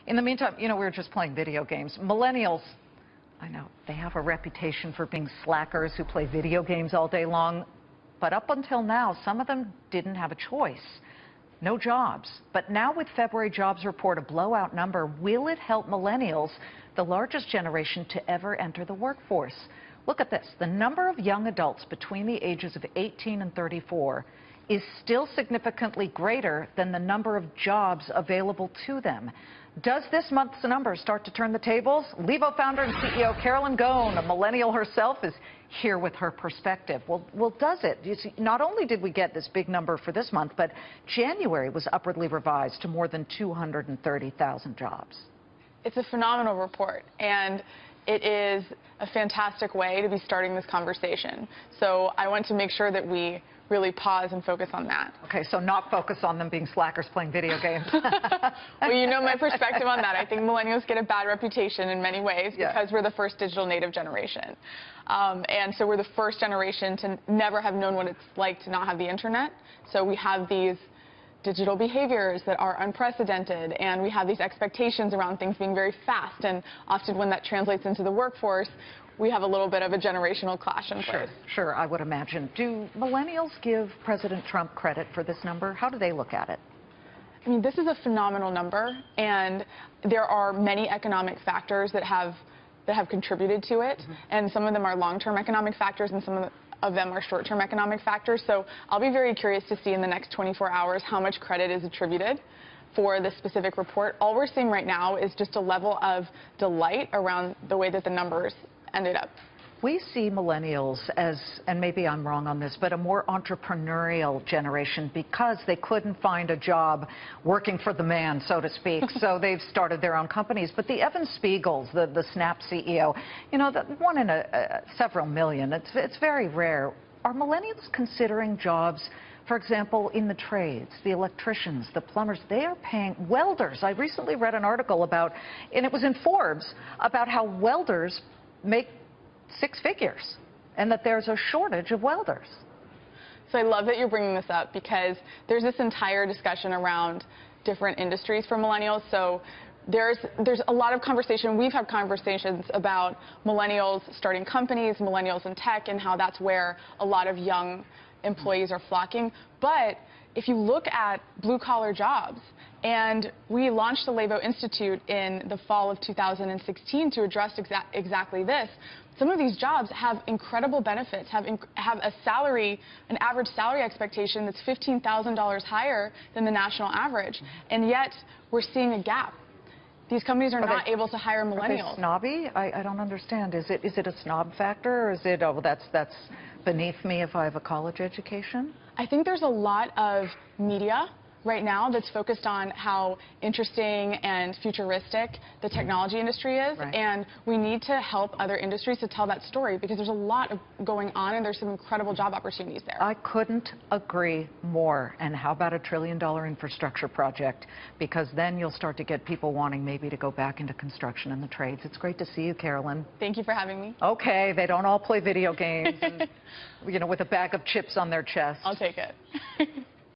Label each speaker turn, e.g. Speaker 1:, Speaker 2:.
Speaker 1: In the meantime, we were just playing video games. Millennials, I know, they have a reputation for being slackers who play video games all day long. But up until now, some of them didn't have a choice. No jobs. But now with February jobs report a blowout number, will it help millennials, the largest generation to ever enter the workforce? Look at this. The number of young adults between the ages of 18 and 34 is still significantly greater than the number of jobs available to them. Does this month's number start to turn the tables? Levo founder and CEO Carolyn Ghosn, a millennial herself, is here with her perspective. Well, does it? You see, not only did we get this big number for this month, but January was upwardly revised to more than 230,000 jobs.
Speaker 2: It's a phenomenal report, and it is a fantastic way to be starting this conversation. So I want to make sure that we really pause and focus on that.
Speaker 1: Okay, so not focus on them being slackers playing video games.
Speaker 2: Well, you know my perspective on that. I think millennials get a bad reputation in many ways because we're the first digital native generation. And so we're the first generation to never have known what it's like to not have the internet. So we have these digital behaviors that are unprecedented, and we have these expectations around things being very fast, and often when that translates into the workforce, we have a little bit of a generational clash in place.
Speaker 1: Sure, I would imagine. Do millennials give President Trump credit for this number? How do they look at it?
Speaker 2: I mean, this is a phenomenal number, and there are many economic factors that have contributed to it, and some of them are long-term economic factors, and some of them are short-term economic factors. So I'll be very curious to see in the next 24 hours how much credit is attributed for this specific report. All we're seeing right now is just a level of delight around the way that the numbers ended up.
Speaker 1: We see millennials as, and maybe I'm wrong on this, but a more entrepreneurial generation because they couldn't find a job working for the man, so to speak. So they've started their own companies. But the Evan Spiegels, the Snap CEO, the one in several million, it's very rare. Are millennials considering jobs, for example, in the trades, the electricians, the plumbers? They are paying welders. I recently read an article about, and it was in Forbes, about how welders make six figures and that there's a shortage of welders.
Speaker 2: So I love that you're bringing this up because there's this entire discussion around different industries for millennials. So there's a lot of conversation. We've had conversations about millennials starting companies, millennials in tech, and how that's where a lot of young employees are flocking. But if you look at blue-collar jobs, and we launched the Levo Institute in the fall of 2016 to address exactly this. Some of these jobs have incredible benefits, have a salary, an average salary expectation that's $15,000 higher than the national average, and yet we're seeing a gap. These companies are not able to hire millennials.
Speaker 1: Are they snobby? I don't understand. Is it a snob factor, or is it, oh, that's beneath me if I have a college education?
Speaker 2: I think there's a lot of media right now that's focused on how interesting and futuristic the technology industry is, and we need to help other industries to tell that story because there's a lot going on and there's some incredible job opportunities there.
Speaker 1: I couldn't agree more. And how about $1 trillion infrastructure project? Because then you'll start to get people wanting maybe to go back into construction and the trades. It's great to see you, Carolyn.
Speaker 2: Thank you for having me.
Speaker 1: Okay, they don't all play video games and, with a bag of chips on their chest.
Speaker 2: I'll take it.